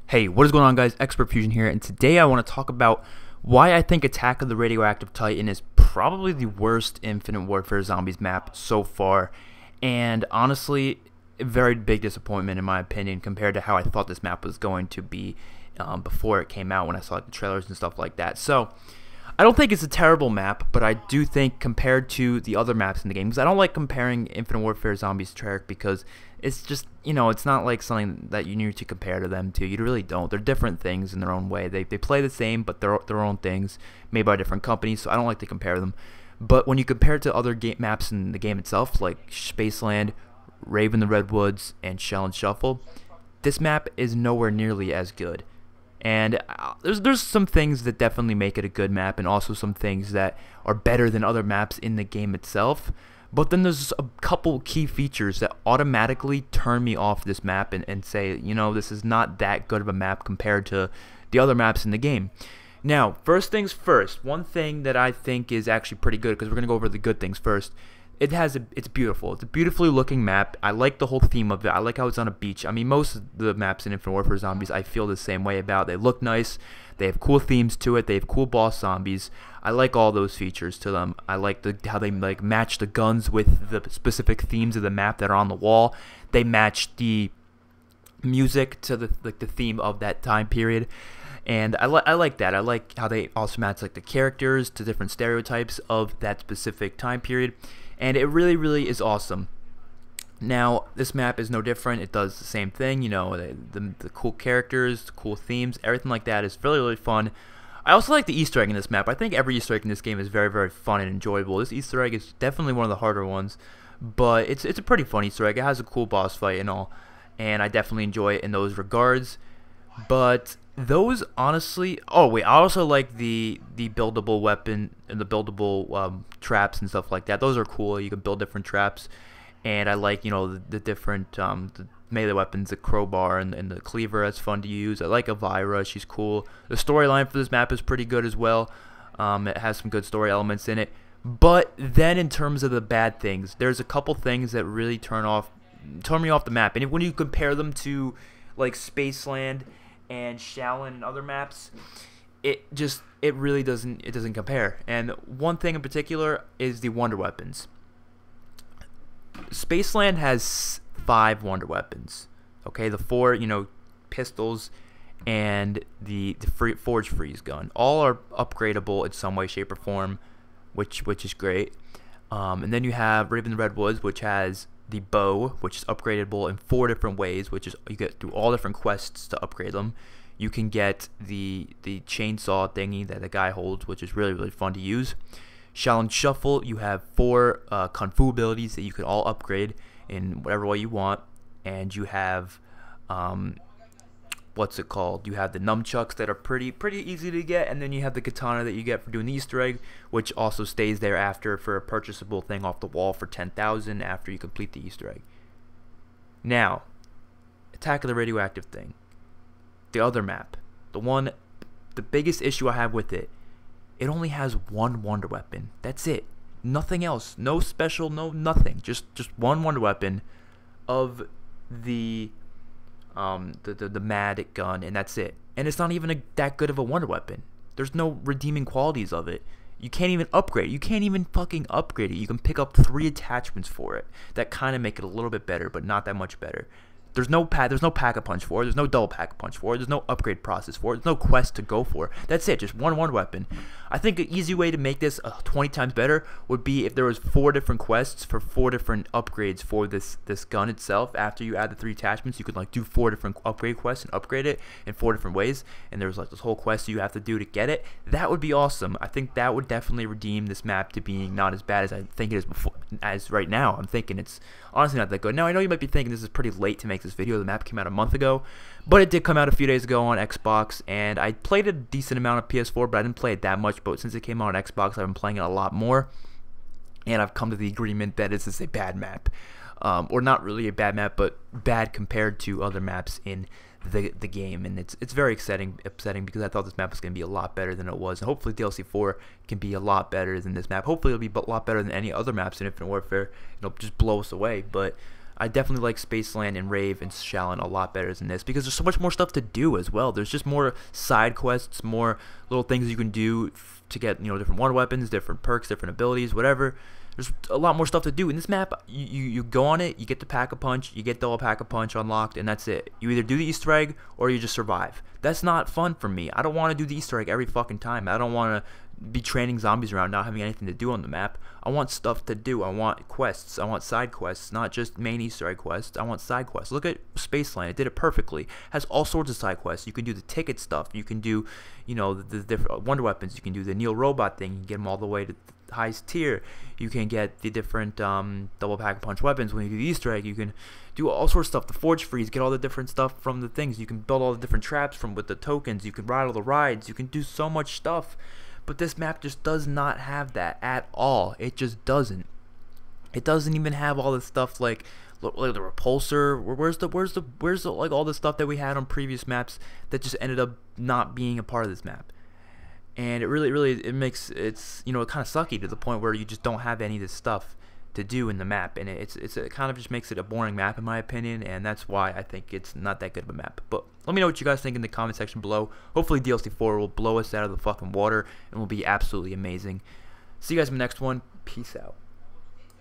Hey, what is going on, guys? XpertFusion here, and today I want to talk about why I think Attack of the Radioactive Titan is probably the worst Infinite Warfare Zombies map so far, and honestly, a very big disappointment in my opinion compared to how I thought this map was going to be before it came out when I saw the trailers and stuff like that. So, I don't think it's a terrible map, but I do think compared to the other maps in the game, because I don't like comparing Infinite Warfare Zombies to Treyarch because it's just, it's not like something that you need to compare to them to. You really don't. They're different things in their own way. They play the same, but they're their own things made by different companies, so I don't like to compare them. But when you compare it to other maps in the game itself, like Spaceland, Raven the Redwoods, and Shell and Shuffle, this map is nowhere nearly as good. And there's some things that definitely make it a good map, and also some things that are better than other maps in the game itself. But then there's a couple key features that automatically turn me off this map and say, this is not that good of a map compared to the other maps in the game. Now, first things first, one thing that I think is actually pretty good, because we're going to go over the good things first. It's beautiful. It's a beautifully looking map. I like the whole theme of it. I like how it's on a beach. I mean, most of the maps in Infinite Warfare Zombies I feel the same way about. They look nice. They have cool themes to it. They have cool boss zombies. I like all those features to them. I like how they match the guns with the specific themes of the map that are on the wall. They match the music to the theme of that time period. And I like that. I like how they also match the characters to different stereotypes of that specific time period. And it really, really is awesome. Now, this map is no different. It does the same thing. The cool characters, the cool themes, everything like that is really, really fun. I also like the Easter egg in this map. I think every Easter egg in this game is very, very fun and enjoyable. This Easter egg is definitely one of the harder ones, but it's a pretty fun Easter egg. It has a cool boss fight and all, and I definitely enjoy it in those regards. But those honestly, I also like the buildable weapon and the buildable traps and stuff like that. Those are cool. You can build different traps, and I like the different the melee weapons, the crowbar and the cleaver. That's fun to use. I like Elvira. She's cool. The storyline for this map is pretty good as well. It has some good story elements in it. But then in terms of the bad things, there's a couple things that really turn me off the map. And when you compare them to like Spaceland and Shaolin and other maps, it really doesn't compare. And one thing in particular is the wonder weapons. Spaceland has 5 wonder weapons. Okay, the 4 pistols and the forge freeze gun all are upgradable in some way, shape, or form, which is great. And then you have Raven the Redwoods, which has the bow, which is upgradable in 4 different ways, which is you get through all different quests to upgrade them. You can get the chainsaw thingy that the guy holds, which is really, really fun to use. Shell and Shuffle, you have 4 kung fu abilities that you can all upgrade in whatever way you want. And you have what's it called? You have the nunchucks that are pretty easy to get, and then you have the katana that you get for doing the Easter egg, which also stays there after for a purchasable thing off the wall for 10,000 after you complete the Easter egg. Now, Attack of the Radioactive thing. The other map. The biggest issue I have with it, it only has 1 wonder weapon. That's it. Nothing else. No special, no nothing. Just 1 wonder weapon of the Mad gun, and that's it. And it's not even that good of a wonder weapon. There's no redeeming qualities of it. You can't even upgrade it. You can't even fucking upgrade it. You can pick up 3 attachments for it that kind of make it a little bit better, but not that much better. There's no pack-a-punch for it. There's no double pack-a-punch for it. There's no upgrade process for it. There's no quest to go for. That's it. Just 1 wonder weapon. I think an easy way to make this 20 times better would be if there was 4 different quests for 4 different upgrades for this gun itself. After you add the 3 attachments, you could do 4 different upgrade quests and upgrade it in 4 different ways. And there's this whole quest you have to do to get it. That would be awesome. I think that would definitely redeem this map to being not as bad as I think it is as right now. I'm thinking it's honestly not that good. Now, I know you might be thinking this is pretty late to make this video. The map came out a month ago, but it did come out a few days ago on Xbox, and I played a decent amount of PS4, but I didn't play it that much. But since it came out on Xbox, I've been playing it a lot more, and I've come to the agreement that this is a bad map, or not really a bad map, but bad compared to other maps in the game. And it's very upsetting because I thought this map was going to be a lot better than it was, and hopefully DLC 4 can be a lot better than this map. Hopefully it'll be a lot better than any other maps in Infinite Warfare. It'll just blow us away, but I definitely like Spaceland and Rave and Shallon a lot better than this because there's so much more stuff to do as well. There's just more side quests, more little things you can do to get, different wonder weapons, different perks, different abilities, whatever. There's a lot more stuff to do in this map. You go on it, you get the Pack-a-Punch, you get the Pack-a-Punch unlocked, and that's it. You either do the Easter egg or you just survive. That's not fun for me. I don't want to do the Easter egg every fucking time. I don't want to be training zombies around not having anything to do on the map. I want stuff to do. I want quests. I want side quests, not just main Easter egg quests. I want side quests. Look at Spaceland. It did it perfectly. It has all sorts of side quests. You can do the ticket stuff. You can do, the different wonder weapons. You can do the Neo robot thing. You can get them all the way to the highest tier. You can get the different double Pack-a-Punch weapons. When you do the Easter egg, you can do all sorts of stuff. The Forge Freeze, get all the different stuff from the things. You can build all the different traps with the tokens. You can ride all the rides. You can do so much stuff. But this map just does not have that at all. It just doesn't. It doesn't even have all this stuff like the repulsor. Where's the like all the stuff that we had on previous maps that just ended up not being a part of this map. And it really makes it's kind of sucky to the point where you just don't have any of this stuff to do in the map, and it kind of just makes it a boring map in my opinion, and that's why I think it's not that good of a map. But let me know what you guys think in the comment section below. Hopefully DLC 4 will blow us out of the fucking water and will be absolutely amazing. See you guys in the next one. Peace out.